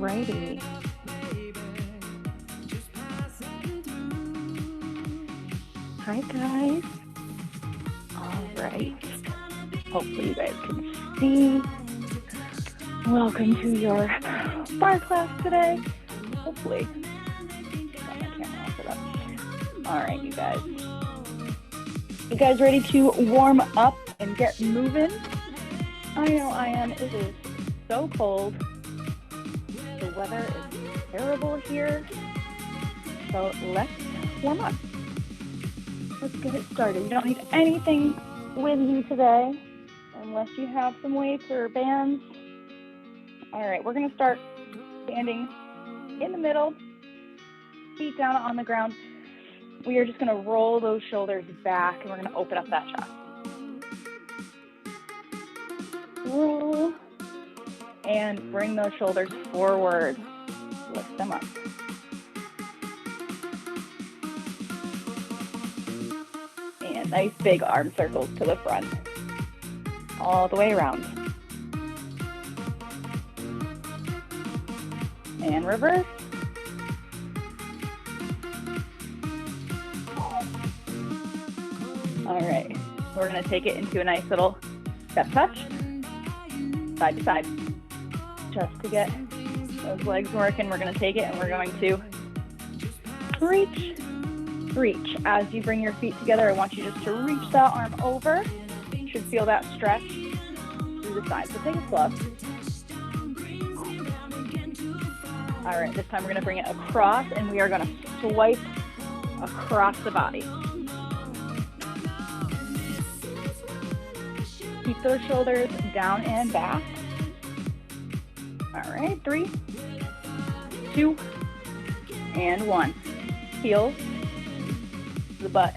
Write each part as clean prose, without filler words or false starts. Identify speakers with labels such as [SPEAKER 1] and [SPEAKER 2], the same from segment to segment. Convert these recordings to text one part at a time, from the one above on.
[SPEAKER 1] Alrighty. Hi guys. Alright. Hopefully you guys can see. Welcome to your barre class today. Hopefully. Got my camera off it up. Alright, you guys. You guys ready to warm up and get moving? I know I am. It is so cold. The weather is terrible here. So let's warm up. Let's get it started. You don't need anything with you today unless you have some weights or bands. All right, we're going to start standing in the middle, feet down on the ground. We are just going to roll those shoulders back and we're going to open up that chest. Roll and bring those shoulders forward. Lift them up. And nice big arm circles to the front. All the way around. And reverse. All right, we're gonna take it into a nice little step touch, side to side. Just to get those legs working, we're gonna take it and we're going to reach. Reach. As you bring your feet together, I want you just to reach that arm over. You should feel that stretch through the side. So take it slow. All right, this time we're going to bring it across and we are going to swipe across the body. Keep those shoulders down and back. All right, 3, 2, and 1. Heels. The butt.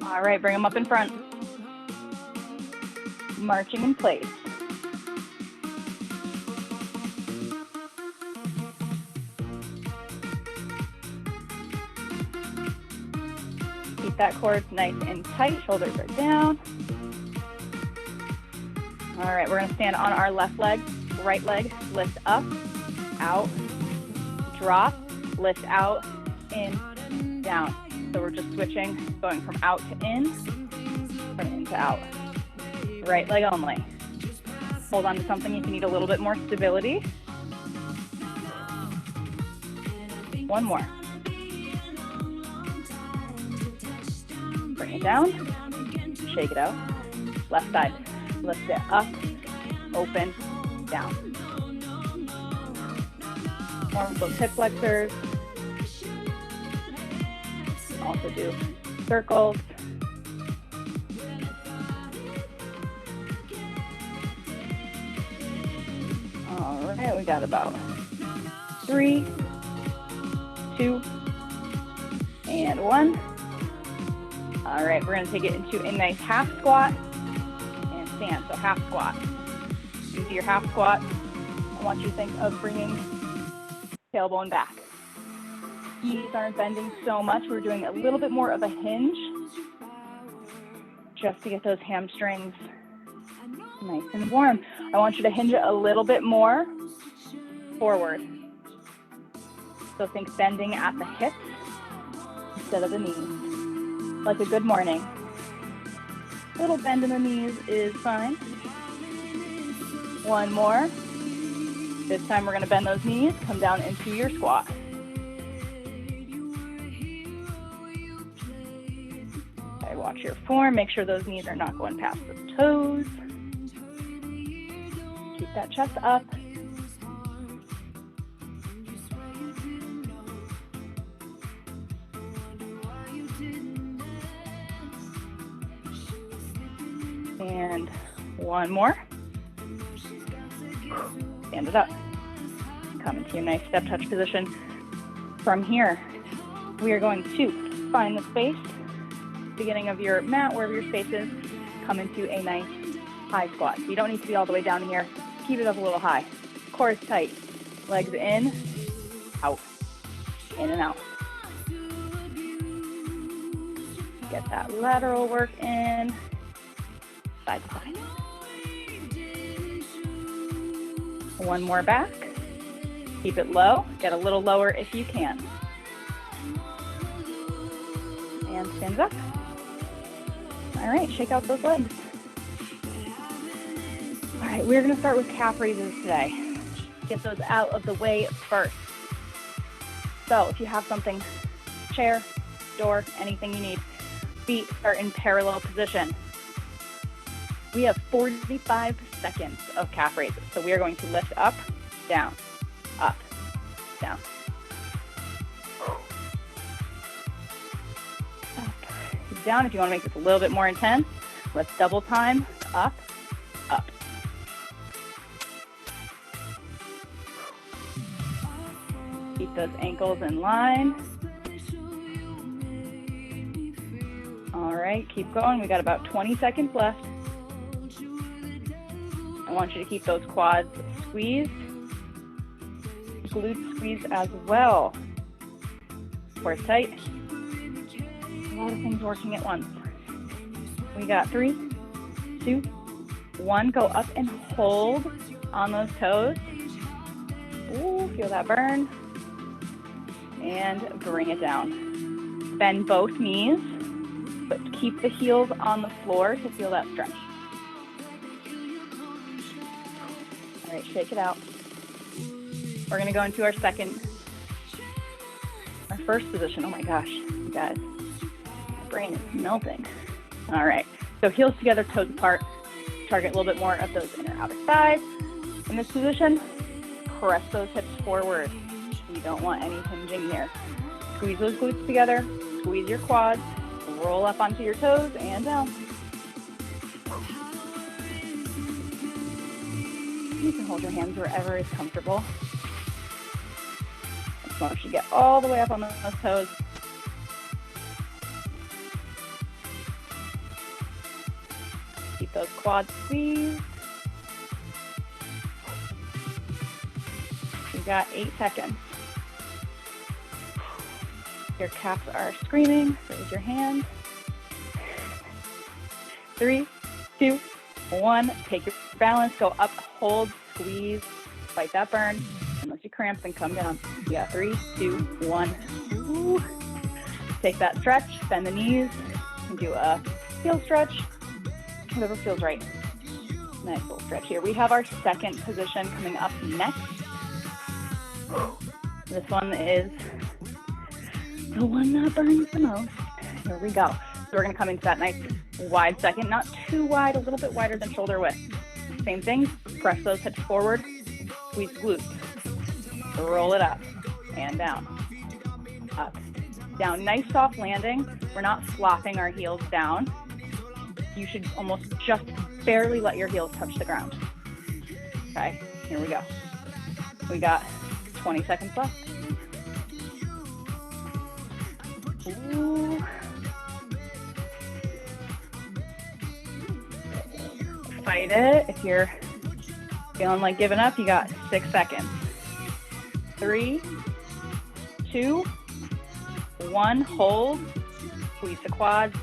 [SPEAKER 1] All right, bring them up in front. Marching in place. Keep that core nice and tight, shoulders are down. All right, we're gonna stand on our left leg. Right leg, lift up, out, drop, lift out, in, down. So we're just switching, going from out to in, from in to out. Right leg only. Hold on to something if you need a little bit more stability. One more. Bring it down, shake it out. Left side, lift it up, open, down. Warm those hip flexors. Also do circles. All right, we got about 3, 2, and 1. All right, we're gonna take it into a nice half squat and stand, so half squat. You do your half squat. I want you to think of bringing tailbone back. Knees aren't bending so much. We're doing a little bit more of a hinge just to get those hamstrings nice and warm. I want you to hinge it a little bit more forward. So think bending at the hips instead of the knees. Like a good morning. Little bend in the knees is fine. One more. This time we're going to bend those knees, come down into your squat. Okay, watch your form. Make sure those knees are not going past the toes. Keep that chest up. And one more. Stand it up. Come into a nice step touch position. From here, we are going to find the space, beginning of your mat, wherever your space is, come into a nice high squat. So you don't need to be all the way down here. Keep it up a little high. Core is tight. Legs in, out, in and out. Get that lateral work in. side to side. One more back. Keep it low. Get a little lower if you can. And stands up. All right, shake out those legs. All right, we're gonna start with calf raises today. Get those out of the way first. So if you have something, chair, door, anything you need, feet are in parallel position. We have 45 seconds of calf raises. So we are going to lift up, down, up, down. Up, down. If you want to make this a little bit more intense, let's double time, up, up. Keep those ankles in line. All right, keep going. We got about 20 seconds left. I want you to keep those quads squeezed, glutes squeezed as well. Core tight. A lot of things working at once. We got 3, 2, 1. Go up and hold on those toes. Ooh, feel that burn. And bring it down. Bend both knees, but keep the heels on the floor to feel that stretch. All right, shake it out. We're gonna go into our first position. Oh my gosh, you guys, my brain is melting. All right, so heels together, toes apart. Target a little bit more of those inner outer thighs. In this position, press those hips forward. You don't want any hinging here. Squeeze those glutes together, squeeze your quads, roll up onto your toes and down. You can hold your hands wherever is comfortable. As long as you get all the way up on those toes. Keep those quads squeezed. You got 8 seconds. Your calves are screaming. Raise your hand. 3, 2, 1. Take your balance. Go up, hold, squeeze. Fight that burn. Unless you cramp, then come down. Yeah, 3, 2, 1. Ooh. Take that stretch. Bend the knees. And do a heel stretch. Whatever feels right. Nice little stretch here. We have our second position coming up next. This one is the one that burns the most. Here we go. So we're going to come into that nice wide second, not too wide, a little bit wider than shoulder width. Same thing, press those hips forward, squeeze glutes, roll it up and down, up, down. Nice soft landing. We're not flopping our heels down. You should almost just barely let your heels touch the ground. Okay, here we go. We got 20 seconds left. Ooh. Fight it. If you're feeling like giving up, you got 6 seconds. 3, 2, 1. Hold. Squeeze the quads.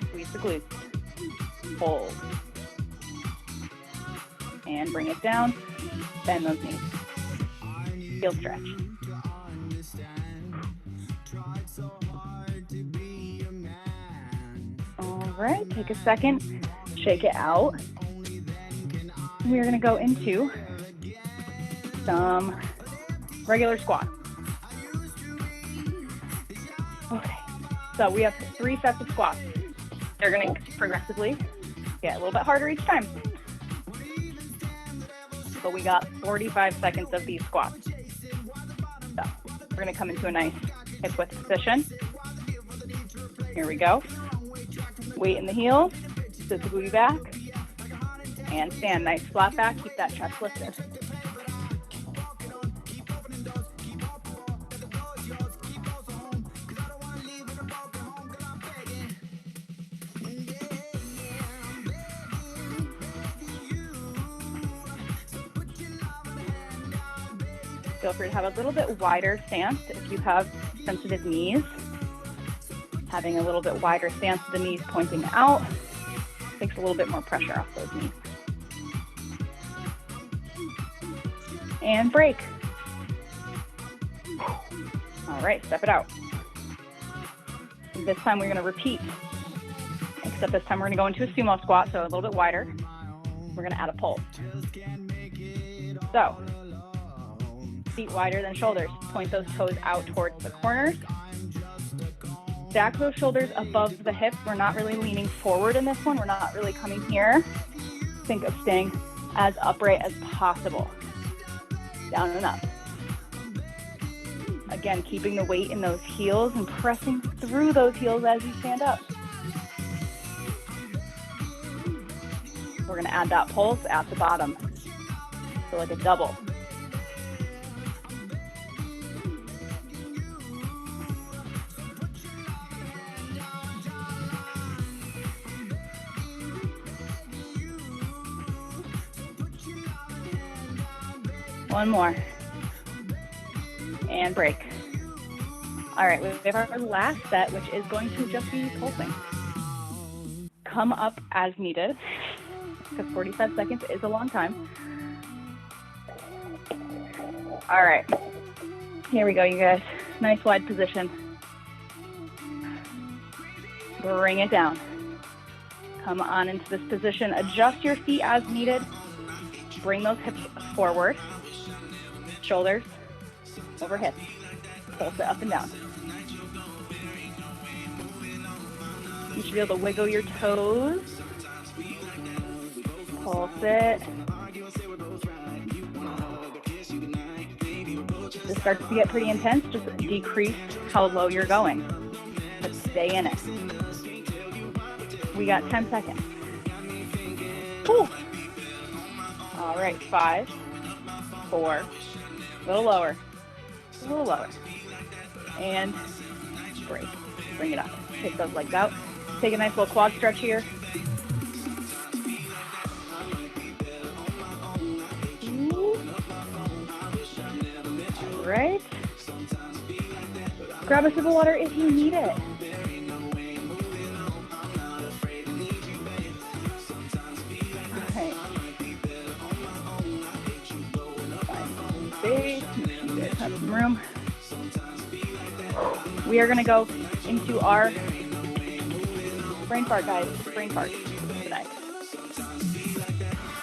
[SPEAKER 1] Squeeze the glutes. Hold. And bring it down. Bend those knees. Heel stretch. All right, take a second, shake it out. We're gonna go into some regular squats. Okay, so we have 3 sets of squats. They're gonna progressively get a little bit harder each time. But we got 45 seconds of these squats. So we're gonna come into a nice hip width position. Here we go. Weight in the heels, sit the booty back, and stand. Nice flat back, keep that chest lifted. Feel free to have a little bit wider stance if you have sensitive knees. Having a little bit wider stance, the knees pointing out. Takes a little bit more pressure off those knees. And break. All right, step it out. This time we're gonna repeat, except this time we're gonna go into a sumo squat, so a little bit wider. We're gonna add a pull. So, feet wider than shoulders. Point those toes out towards the corners. Stack those shoulders above the hips. We're not really leaning forward in this one. We're not really coming here. Think of staying as upright as possible. Down and up. Again, keeping the weight in those heels and pressing through those heels as you stand up. We're gonna add that pulse at the bottom. So like a double. One more. And break. All right, we have our last set, which is going to just be pulsing. Come up as needed, because 45 seconds is a long time. All right, here we go, you guys. Nice wide position. Bring it down. Come on into this position. Adjust your feet as needed. Bring those hips forward. Shoulders over hips. Pulse it up and down. You should be able to wiggle your toes. Pulse it. This starts to get pretty intense. Just decrease how low you're going. But stay in it. We got 10 seconds. Whew. All right, 5, 4, a little lower, and break. Bring it up. Take those legs out. Take a nice little quad stretch here. All right. Grab a sip of water if you need it. Have some room. We are going to go into our brain fart, guys. Brain fart today.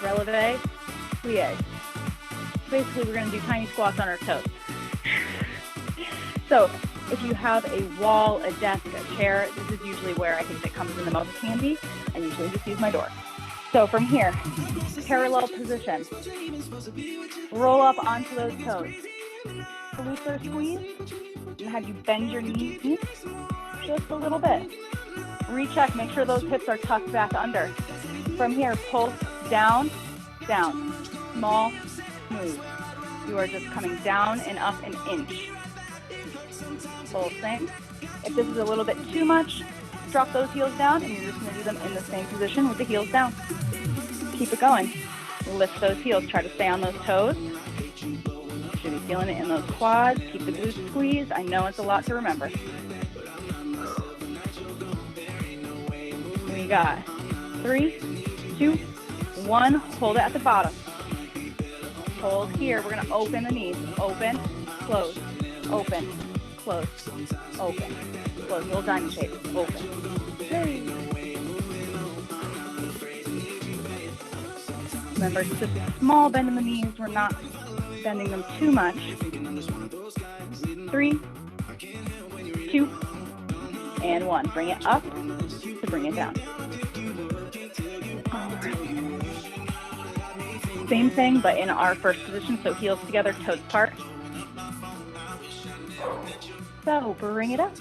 [SPEAKER 1] Releve, plie. Basically, we're going to do tiny squats on our toes. So, if you have a wall, a desk, a chair, this is usually where I think it comes in the most handy. I usually just use my door. So from here, parallel position. Roll up onto those toes. Glutes are squeezed, and have you bend your knees just a little bit. Recheck, make sure those hips are tucked back under. From here, pulse down, down. Small, smooth. You are just coming down and up an inch. Pulsing. If this is a little bit too much, drop those heels down, and you're just going to do them in the same position with the heels down. Keep it going. Lift those heels. Try to stay on those toes. Should be feeling it in those quads. Keep the glutes squeezed. I know it's a lot to remember. We got 3, 2, 1. Hold it at the bottom. Hold here. We're going to open the knees. Open, close, open, close, open, close. Little diamond shape. Open. Remember, it's just a small bend in the knees. We're not bending them too much. 3, 2, and 1. Bring it up to bring it down. All right. Same thing, but in our first position. So heels together, toes apart. So bring it up.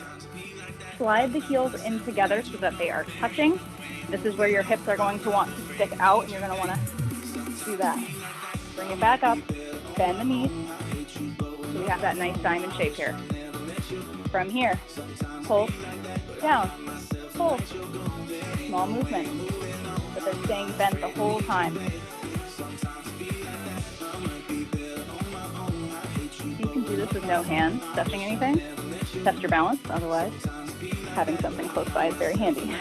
[SPEAKER 1] Slide the heels in together so that they are touching. This is where your hips are going to want to stick out, and you're going to want to do that. Bring it back up. Bend the knees. So we have that nice diamond shape here. From here, pull down, pull. Small movement, but they're staying bent the whole time. You can do this with no hands touching anything. Test your balance, otherwise having something close by is very handy.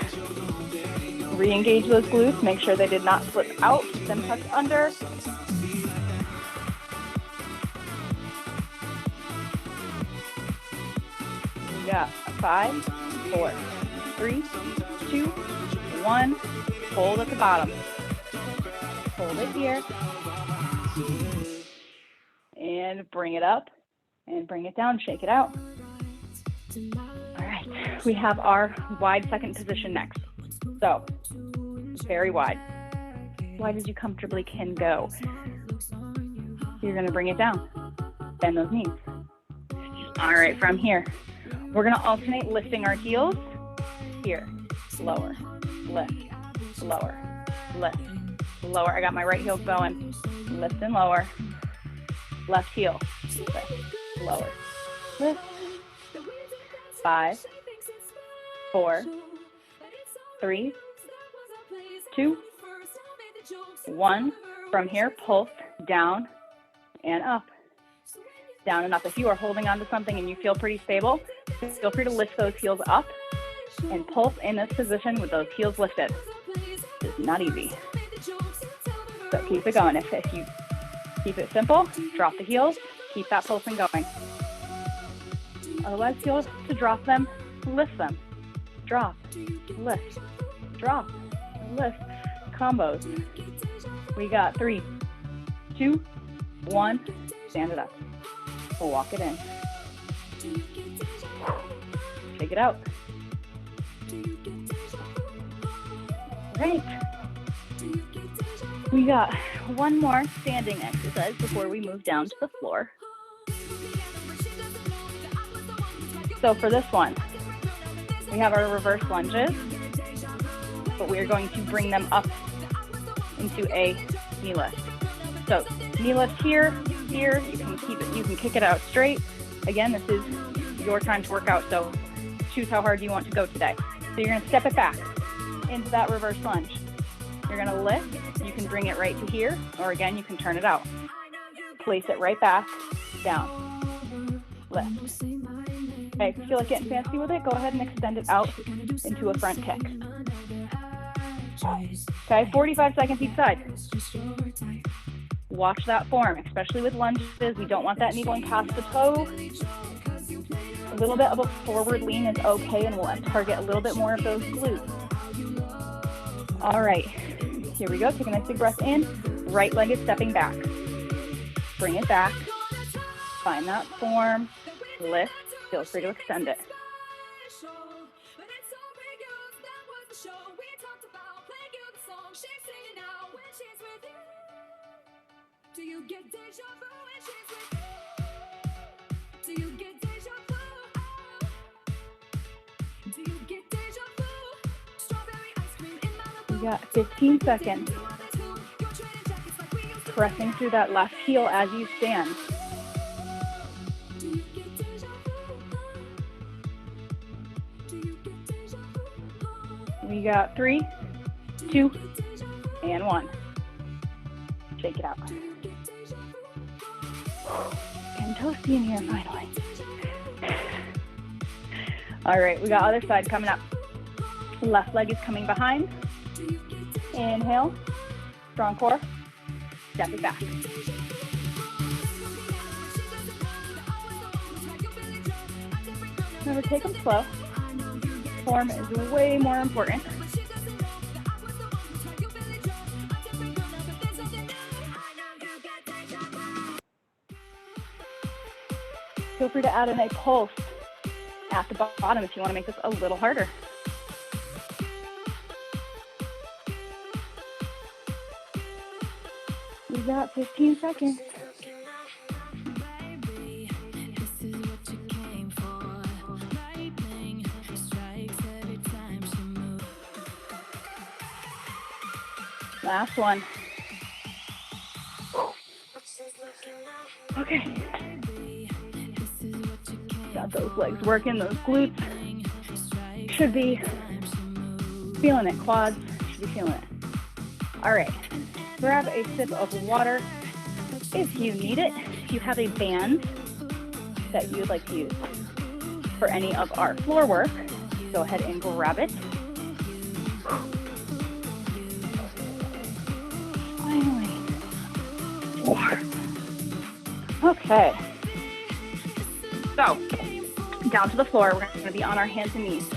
[SPEAKER 1] Re-engage those glutes. Make sure they did not slip out. Keep them tucked under. We got 5, 4, 3, 2, 1. Hold at the bottom. Hold it here. And bring it up and bring it down. Shake it out. All right. We have our wide second position next. So, very wide. Wide as you comfortably can go. You're going to bring it down. Bend those knees. All right, from here, we're going to alternate lifting our heels. Here, lower, lift, lower, lift, lower. I got my right heel going. Lift and lower. Left heel, lift, lower, lift. 5, 4, 3, 2, 1. From here, pulse down and up. Down and up. If you are holding on to something and you feel pretty stable, feel free to lift those heels up and pulse in this position with those heels lifted. It's not easy. So keep it going. If you keep it simple, drop the heels, keep that pulsing going. Otherwise, feel to drop them, lift them. Drop, lift, drop, lift. Combos. We got 3, 2, 1. Stand it up. We'll walk it in. Shake it out. Great. We got one more standing exercise before we move down to the floor. So for this one, we have our reverse lunges, but we are going to bring them up into a knee lift. So knee lift here, here, you can keep it, you can kick it out straight. Again, this is your time to work out, so choose how hard you want to go today. So you're gonna step it back into that reverse lunge. You're gonna lift, you can bring it right to here, or again, you can turn it out. Place it right back, down, lift. Okay, if you feel like getting fancy with it, go ahead and extend it out into a front kick. Okay, 45 seconds each side. Watch that form, especially with lunges. We don't want that knee going past the toe. A little bit of a forward lean is okay, and we'll target a little bit more of those glutes. All right, here we go. Take a nice big breath in. Right leg is stepping back. Bring it back. Find that form. Lift. Feel free to extend it. Do you get deja vu when she's with you? Do you get deja vu? Do you get deja vu? Strawberry ice cream in Malibu. We got 15 seconds. Pressing through that left heel as you stand. We got 3, 2, and 1. Shake it out. Getting toasty in here finally. All right, we got other side coming up. Left leg is coming behind. Inhale, strong core. Step it back. Remember, take them slow. Form is way more important. Feel free to add in a pulse at the bottom if you want to make this a little harder. We got 15 seconds. Last one. Okay. Got those legs working, those glutes. Should be feeling it. Quads should be feeling it. All right. Grab a sip of water if you need it. If you have a band that you would like to use for any of our floor work, go ahead and grab it. 4. Okay. So, down to the floor. We're going to be on our hands and knees.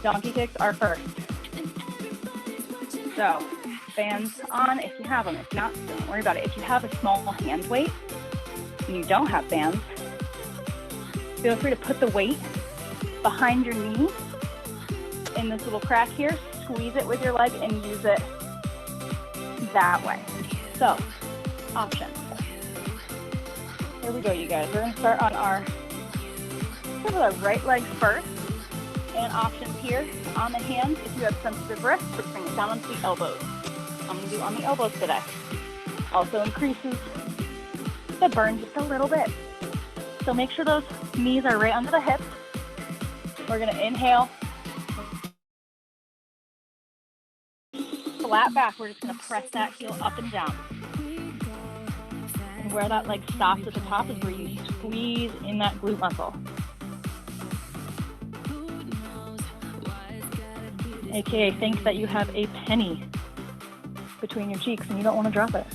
[SPEAKER 1] Donkey kicks are first. So, bands on if you have them. If not, don't worry about it. If you have a small hand weight and you don't have bands, feel free to put the weight behind your knee in this little crack here. Squeeze it with your leg and use it that way. So, options. Here we go, you guys. We're going to start on our right leg first. And options here on the hands. If you have sensitive wrists, bring it down onto the elbows. I'm going to do on the elbows today. Also increases the burn just a little bit. So make sure those knees are right under the hips. We're going to inhale. Flat back. We're just going to press that heel up and down. And where that leg stops at the top is where you squeeze in that glute muscle. AKA think that you have a penny between your cheeks and you don't want to drop it.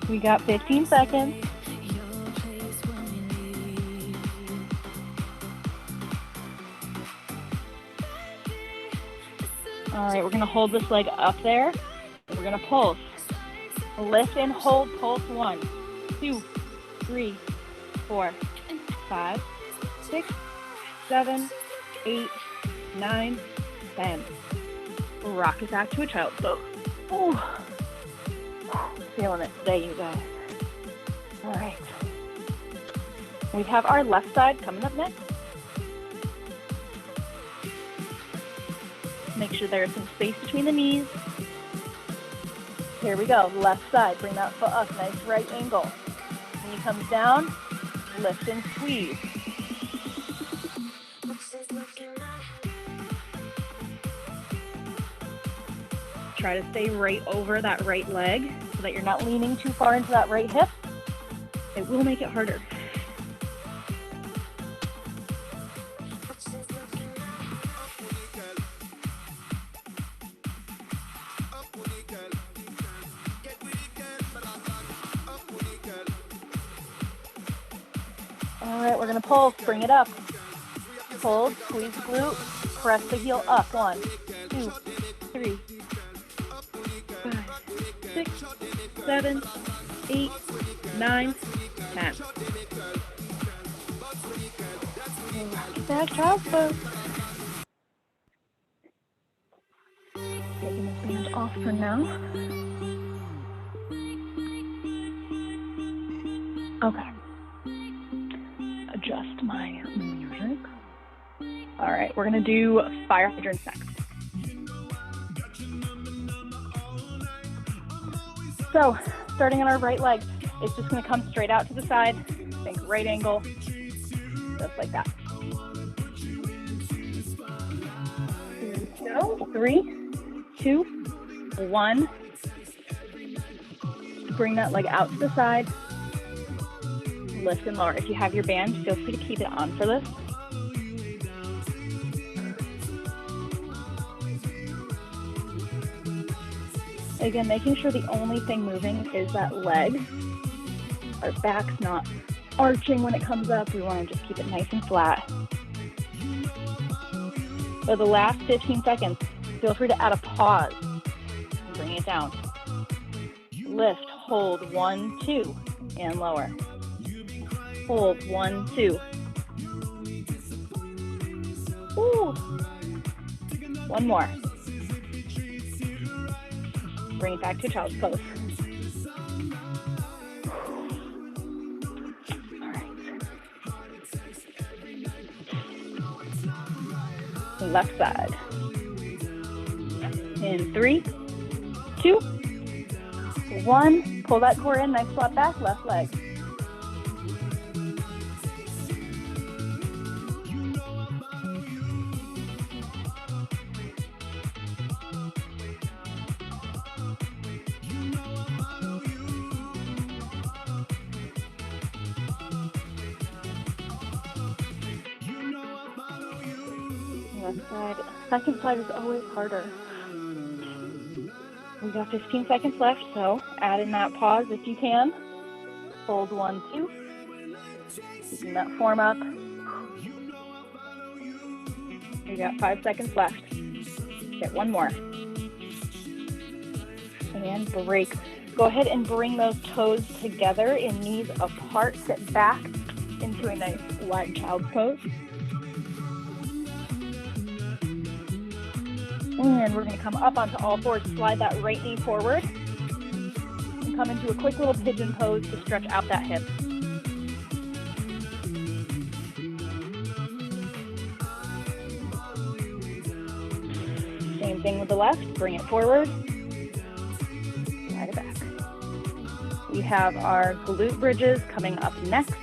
[SPEAKER 1] We got 15 seconds. All right, we're going to hold this leg up there. We're going to pulse. Lift and hold, pulse 1, 2, 3, 4, 5, 6, 7, 8, 9, 10. Rock it back to a child's pose. Oh, feeling it today, you guys. All right. We have our left side coming up next. Make sure there's some space between the knees. Here we go. Left side. Bring that foot up. Nice right angle. Knee comes down. Lift and squeeze. Try to stay right over that right leg so that you're not leaning too far into that right hip. It will make it harder. All right, we're going to pulse. Bring it up. Hold, squeeze the glute, press the heel up. 1, 2, 3, 5, 6, 7, 8, 9, 10. Back child's pose. Taking this band off for now. Okay. Adjust my music. All right, we're gonna do fire hydrants next. So, starting on our right leg, it's just gonna come straight out to the side. Think right angle, just like that. Here we go. 3, 2, 1. Bring that leg out to the side. Lift and lower. If you have your band, feel free to keep it on for this. Again, making sure the only thing moving is that leg. Our back's not arching when it comes up. We want to just keep it nice and flat. For the last 15 seconds, feel free to add a pause and bring it down. Lift, hold, 1, 2, and lower. Hold, 1, 2. Ooh. One more. Bring it back to child's pose. All right. Left side. In 3, 2, 1. Pull that core in, nice flat back, left leg. Left side. Second side is always harder. We got 15 seconds left, so add in that pause if you can. Hold 1, 2. Keeping that form up. We got 5 seconds left. Get one more. And break. Go ahead and bring those toes together in knees apart. Sit back into a nice wide child's pose. And we're going to come up onto all fours, slide that right knee forward, and come into a quick little pigeon pose to stretch out that hip. Same thing with the left, bring it forward, slide it back. We have our glute bridges coming up next.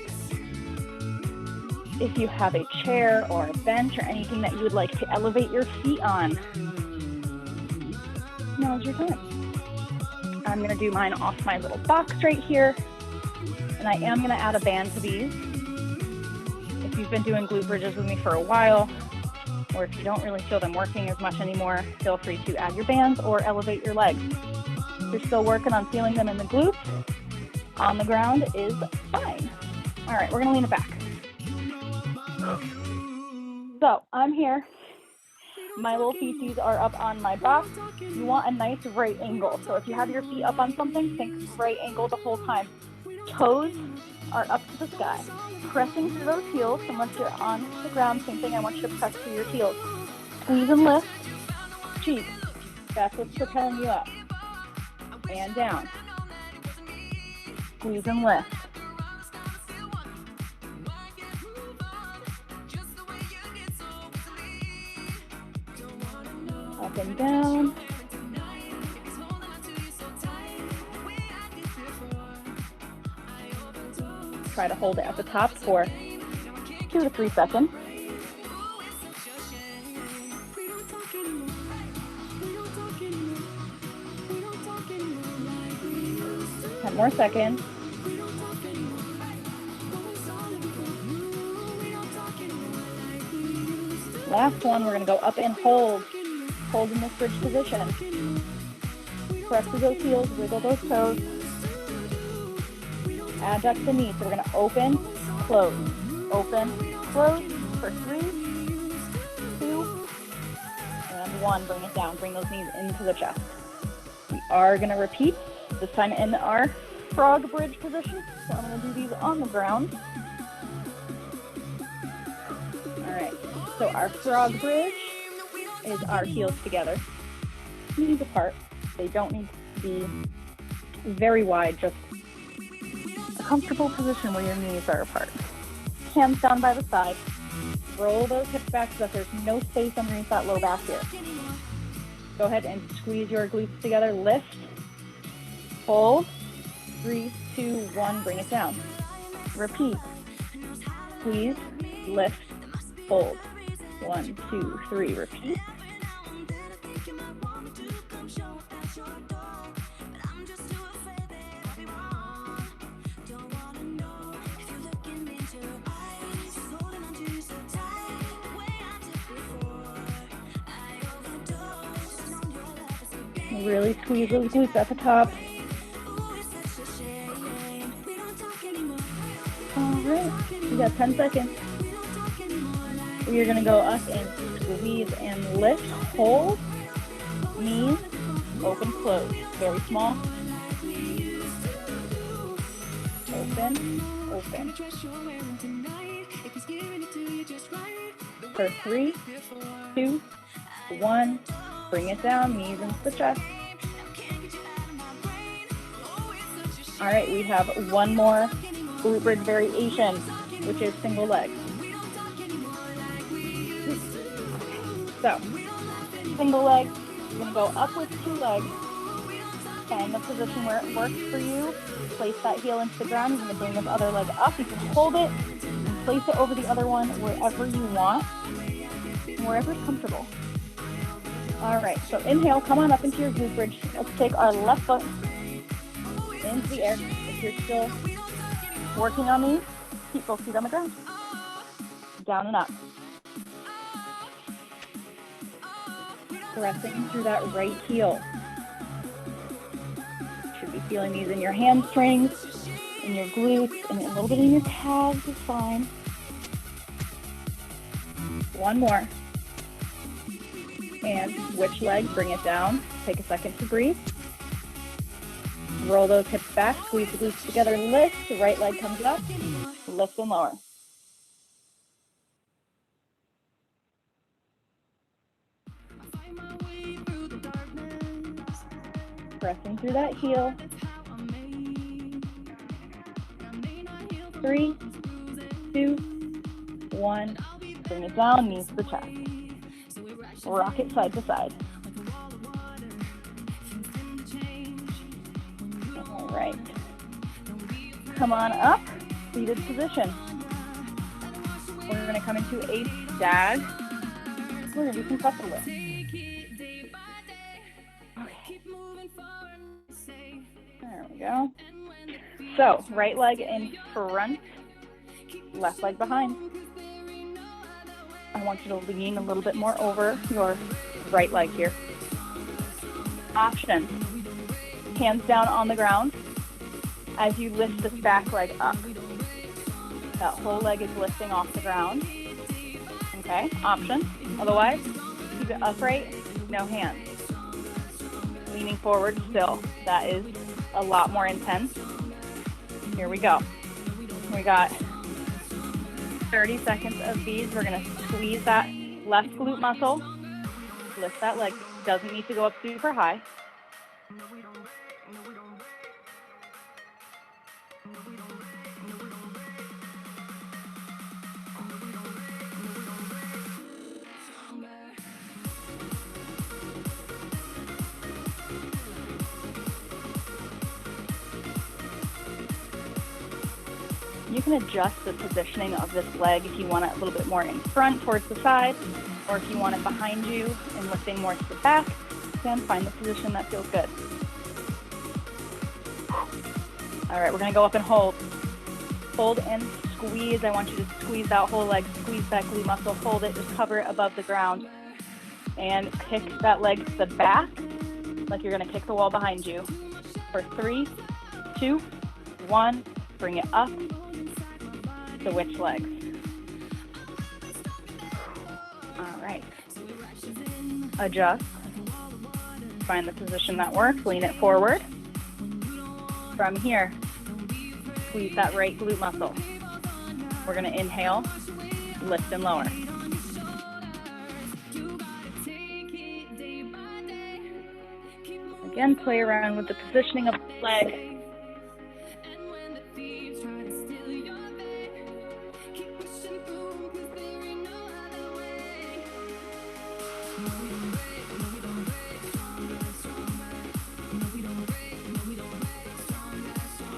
[SPEAKER 1] If you have a chair or a bench or anything that you would like to elevate your feet on, now's your time. I'm going to do mine off my little box right here, and I am going to add a band to these. If you've been doing glute bridges with me for a while, or if you don't really feel them working as much anymore, feel free to add your bands or elevate your legs. If you're still working on feeling them in the glutes, on the ground is fine. All right, we're going to lean it back. So I'm here. My little feeties are up on my box. You want a nice right angle. So if you have your feet up on something, think right angle the whole time. Toes are up to the sky. Pressing through those heels, and once you're on the ground, same thing, I want you to press through your heels. Squeeze and lift. Cheeks. That's what's propelling you up. And down. Squeeze and lift. Up and down. Try to hold it at the top for 2 to 3 seconds. Ten more seconds. Last one, we're going to go up and hold. Hold in this bridge position. Press through those heels, wiggle those toes. Adduct the knees. So we're going to open, close, for 3, 2, and 1. Bring it down. Bring those knees into the chest. We are going to repeat, this time in our frog bridge position. So I'm going to do these on the ground. All right. So our frog bridge is our heels together, knees apart. They don't need to be very wide, just a comfortable position where your knees are apart. Hands down by the side. Roll those hips back so that there's no space underneath that low back here. Go ahead and squeeze your glutes together. Lift, hold, 3, 2, 1, bring it down. Repeat. Squeeze, lift, hold. 1, 2, 3, repeat. Really squeeze those glutes at the top. All right, we got 10 seconds. We're going to go up and squeeze and lift, hold, knees, open, close. Very small. Open, open. For 3, 2, 1, bring it down, knees into the chest. All right, we have one more glute bridge variation, which is single leg. So, single leg, you're going to go up with 2 legs. Find the position where it works for you. Place that heel into the ground. You're going to bring this other leg up. You can hold it and place it over the other one wherever you want, wherever's comfortable. All right, so inhale, come on up into your glute bridge. Let's take our left foot into the air. If you're still working on these, keep both feet on the ground. Down and up. Pressing through that right heel. You should be feeling these in your hamstrings, in your glutes, and a little bit in your calves is fine. One more. And which leg? Bring it down. Take a second to breathe. Roll those hips back, squeeze the glutes together, lift. The right leg comes up, lift and lower. Pressing through that heel. 3, 2, 1. Bring it down, knees to the chest. Rock it side to side. All right. Come on up, seated position. We're going to come into a stag. We're going to do some muscle lift. Okay. There we go. So, right leg in front, left leg behind. I want you to lean a little bit more over your right leg here. Option. Hands down on the ground as you lift this back leg up. That whole leg is lifting off the ground. Okay, option. Otherwise, keep it upright, no hands. Leaning forward still. That is a lot more intense. Here we go. We got 30 seconds of these. We're going to squeeze that left glute muscle. Lift that leg. Doesn't need to go up super high. You can adjust the positioning of this leg if you want it a little bit more in front towards the side, or if you want it behind you and lifting more to the back. Again, find the position that feels good. All right, we're going to go up and hold. Hold and squeeze. I want you to squeeze that whole leg, squeeze that glute muscle, hold it, just cover it above the ground. And kick that leg to the back like you're going to kick the wall behind you. For 3, 2, 1, bring it up. Switch legs. All right. Adjust. Find the position that works. Lean it forward. From here, squeeze that right glute muscle. We're going to inhale, lift and lower. Again, play around with the positioning of the leg.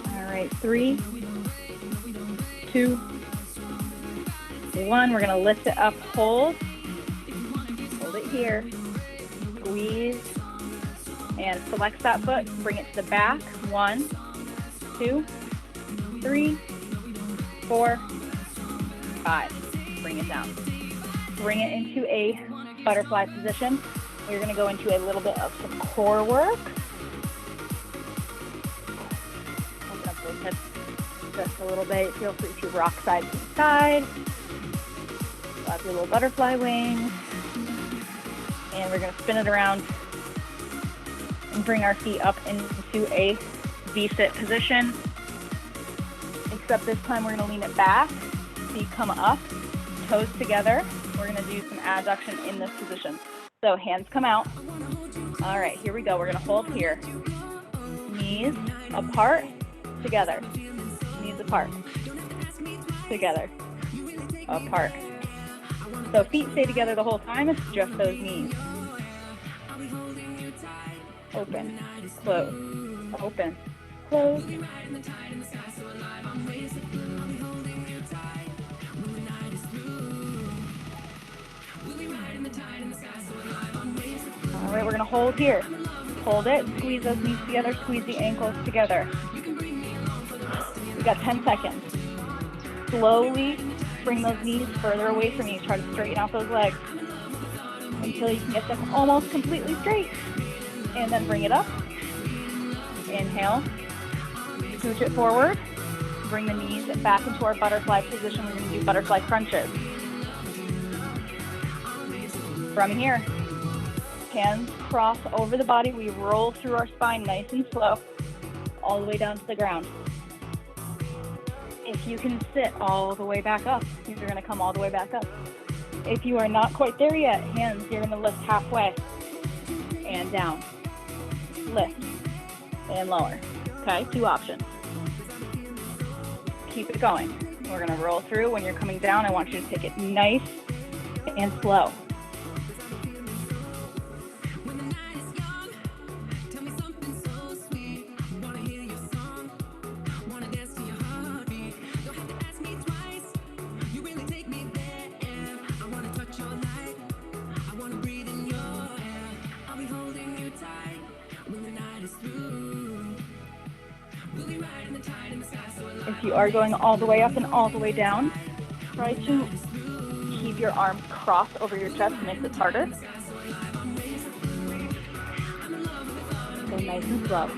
[SPEAKER 1] All right, 3, 2, 1. We're going to lift it up, hold it here, squeeze, and flex that foot, bring it to the back. 1, 2, 3, 4, 5. Bring it down. Bring it into a butterfly position. We're going to go into a little bit of some core work. Open up those hips just a little bit. Feel free to rock side to side. Flap your little butterfly wings. And we're going to spin it around and bring our feet up into a V-sit position. Except this time we're going to lean it back. Feet come up, toes together. We're going to do some adduction in this position. So hands come out. All right, here we go. We're going to hold here. Knees apart, together. Knees apart, together, apart. So feet stay together the whole time. It's just those knees. Open, close, open, close. All right, we're going to hold here. Hold it, squeeze those knees together, squeeze the ankles together. We got 10 seconds. Slowly bring those knees further away from you. Try to straighten out those legs. until you can get them almost completely straight. And then bring it up. Inhale. Scooch it forward. Bring the knees back into our butterfly position. We're going to do butterfly crunches. From here, hands cross over the body. We roll through our spine nice and slow, all the way down to the ground. If you can sit all the way back up, you're going to come all the way back up. If you are not quite there yet, hands, you're going to lift halfway and down. Lift and lower. Okay, 2 options. Keep it going. We're going to roll through. When you're coming down, I want you to take it nice and slow. If you are going all the way up and all the way down, try to keep your arms crossed over your chest. It makes it harder. Go nice and slow.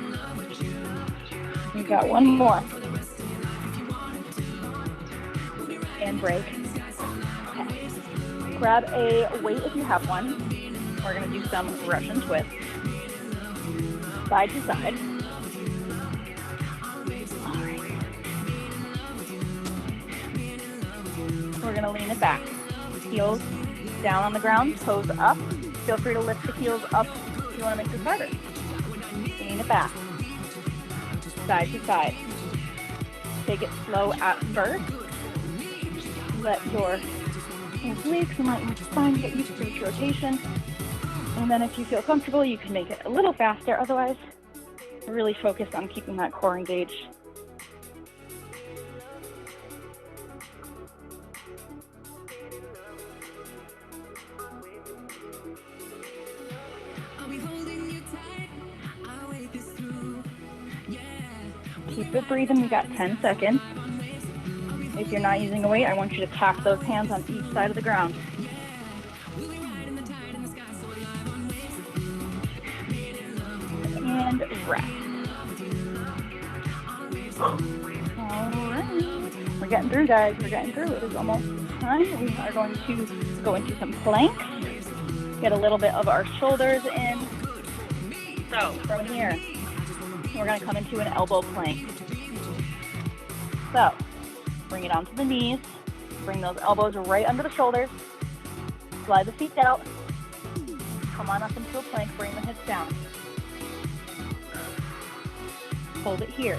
[SPEAKER 1] You've got one more. And break. Okay. Grab a weight if you have one. We're going to do some Russian twists. Side to side. We're going to lean it back. Heels down on the ground, toes up. Feel free to lift the heels up if you want to make this harder. Lean it back. Side to side. Take it slow at first. Let your obliques and let your spine get used to its rotation. And then if you feel comfortable, you can make it a little faster. Otherwise, really focus on keeping that core engaged. Keep it breathing. We got 10 seconds. If you're not using a weight, I want you to tap those hands on each side of the ground. And rest. All right. We're getting through, guys. We're getting through. It is almost time. We are going to go into some planks. Get a little bit of our shoulders in. So from here, we're going to come into an elbow plank. So bring it onto the knees. Bring those elbows right under the shoulders. Slide the feet out. Come on up into a plank. Bring the hips down. Hold it here.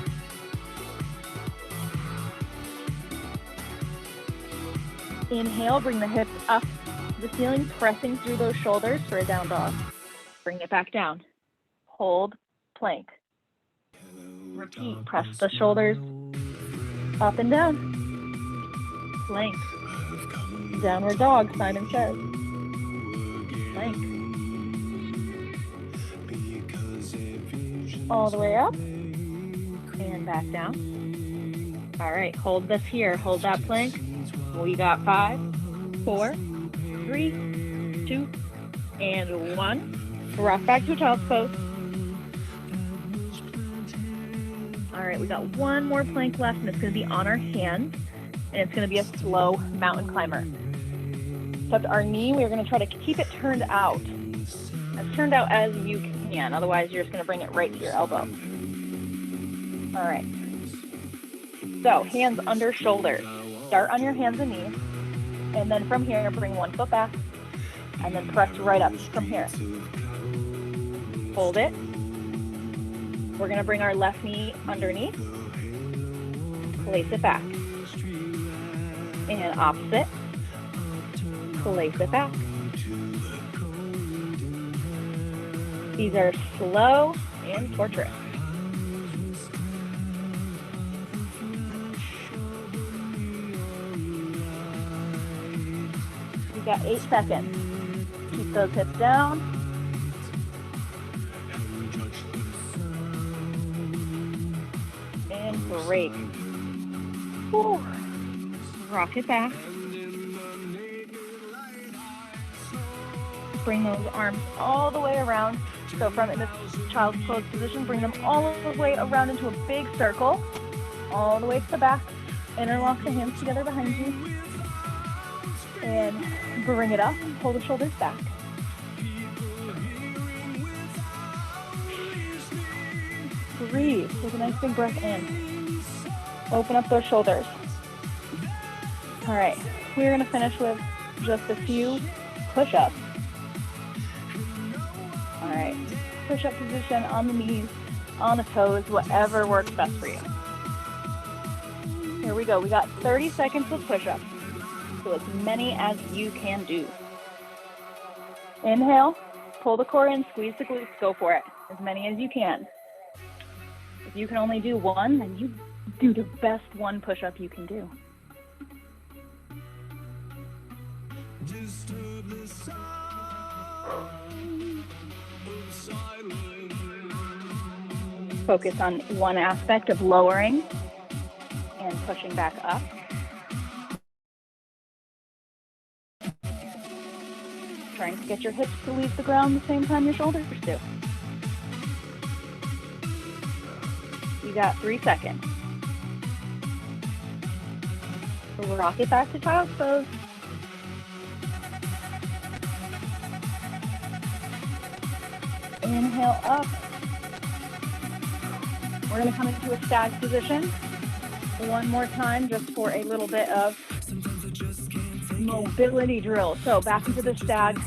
[SPEAKER 1] Inhale, bring the hips up to the ceiling, pressing through those shoulders for a down dog. Bring it back down. Hold, plank. Repeat, press the shoulders up and down. Plank. Downward dog, side and chest. Plank. All the way up and back down. All right, hold this here. Hold that plank. We got 5, 4, 3, 2, and 1. Rock back to a child's pose. All right, we got one more plank left, and it's going to be on our hands, and it's going to be a slow mountain climber. Tuck our knee. We're going to try to keep it turned out, as turned out as you can. Otherwise, you're just going to bring it right to your elbow. All right. So, hands under shoulders. Start on your hands and knees, and then from here, bring one foot back, and then press right up from here. Hold it. We're going to bring our left knee underneath, place it back, and opposite, place it back. These are slow and torturous. We've got 8 seconds. Keep those hips down. And break. Woo. Rock it back. Bring those arms all the way around. So from in this child's pose position, bring them all the way around into a big circle, all the way to the back. Interlock the hands together behind you. And bring it up, pull the shoulders back. Breathe, take a nice big breath in. Open up those shoulders. All right, we're gonna finish with just a few push-ups. All right, push-up position on the knees, on the toes, whatever works best for you. Here we go, we got 30 seconds of push-ups. So as many as you can do. Inhale, pull the core in, squeeze the glutes, go for it. As many as you can. If you can only do one, then you do the best one push-up you can do. Focus on one aspect of lowering and pushing back up. Trying to get your hips to leave the ground the same time your shoulders do. You got 3 seconds. We'll rock it back to child's pose. Inhale up. We're going to come into a stag position. One more time just for a little bit of mobility drill. So back into the stag.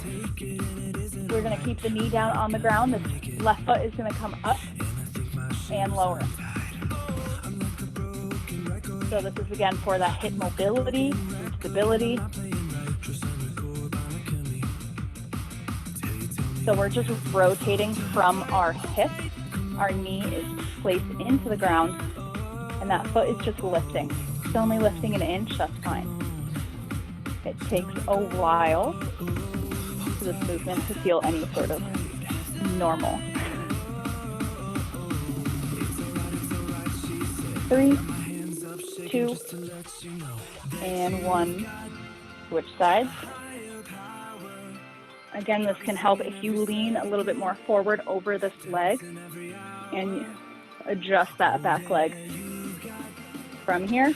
[SPEAKER 1] We're going to keep the knee down on the ground. The left foot is going to come up and lower. So this is again for that hip mobility and stability. So we're just rotating from our hip. Our knee is placed into the ground and that foot is just lifting. It's only lifting an inch, that's fine. It takes a while for this movement to feel any sort of normal. 3, 2, and 1. Switch sides. Again, this can help if you lean a little bit more forward over this leg and adjust that back leg. From here,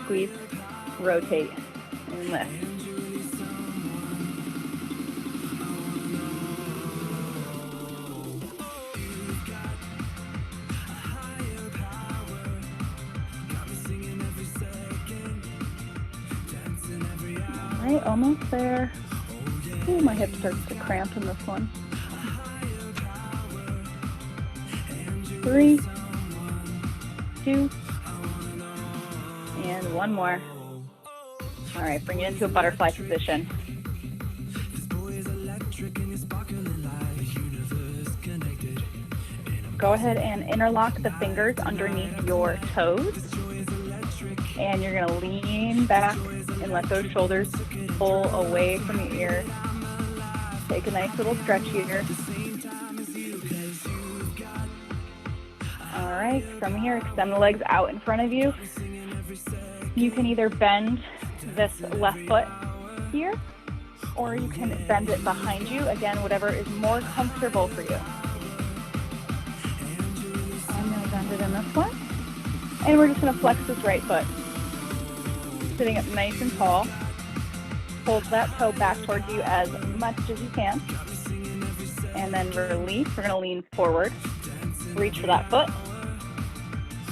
[SPEAKER 1] squeeze, rotate, and lift. All right, almost there. Ooh, my hip starts to cramp in this one. 3, 2, and 1 more. All right, bring it into a butterfly position. Go ahead and interlock the fingers underneath your toes. And you're gonna lean back and let those shoulders pull away from the ear. Take a nice little stretch here. All right, from here, extend the legs out in front of you. You can either bend this left foot here, or you can bend it behind you. Again, whatever is more comfortable for you. I'm gonna bend it in this one. And we're just gonna flex this right foot. Sitting up nice and tall. Hold that toe back towards you as much as you can. And then release. We're going to lean forward. Reach for that foot.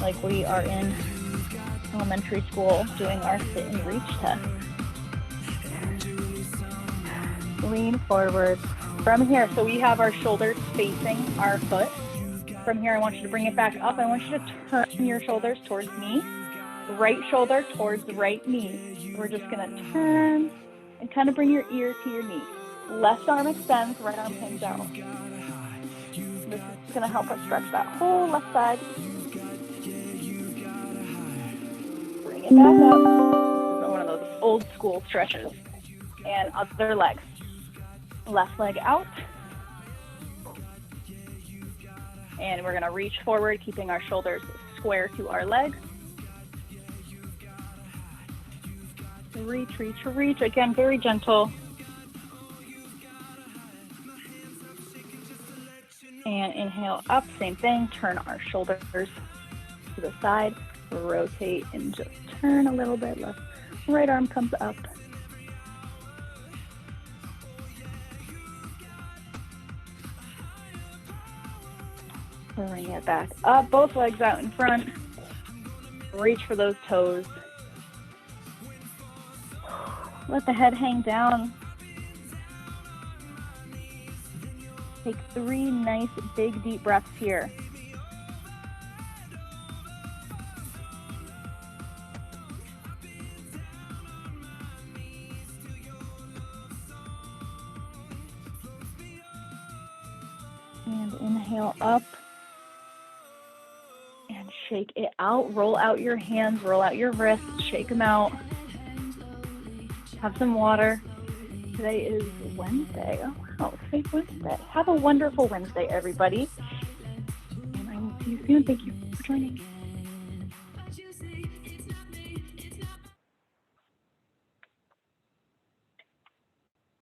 [SPEAKER 1] Like we are in elementary school doing our sit and reach test. Lean forward. From here, so we have our shoulders facing our foot. From here, I want you to bring it back up. I want you to turn your shoulders towards me. Right shoulder towards the right knee. We're just going to turn and kind of bring your ear to your knee. Left arm extends, right arm hangs out. This is going to help us stretch that whole left side. Bring it back up. This is one of those old school stretches. And other leg. Left leg out. And we're going to reach forward, keeping our shoulders square to our legs. Reach, reach, reach. Again, very gentle. And inhale up, same thing. Turn our shoulders to the side. Rotate and just turn a little bit. Left, right arm comes up. Bring it back up, both legs out in front. Reach for those toes. Let the head hang down. Take 3 nice, big, deep breaths here. And inhale up. And shake it out. Roll out your hands, roll out your wrists, shake them out. Have some water. Today is Wednesday. Oh, wow, today's Wednesday. Have a wonderful Wednesday, everybody. And I will see you soon. Thank you for joining.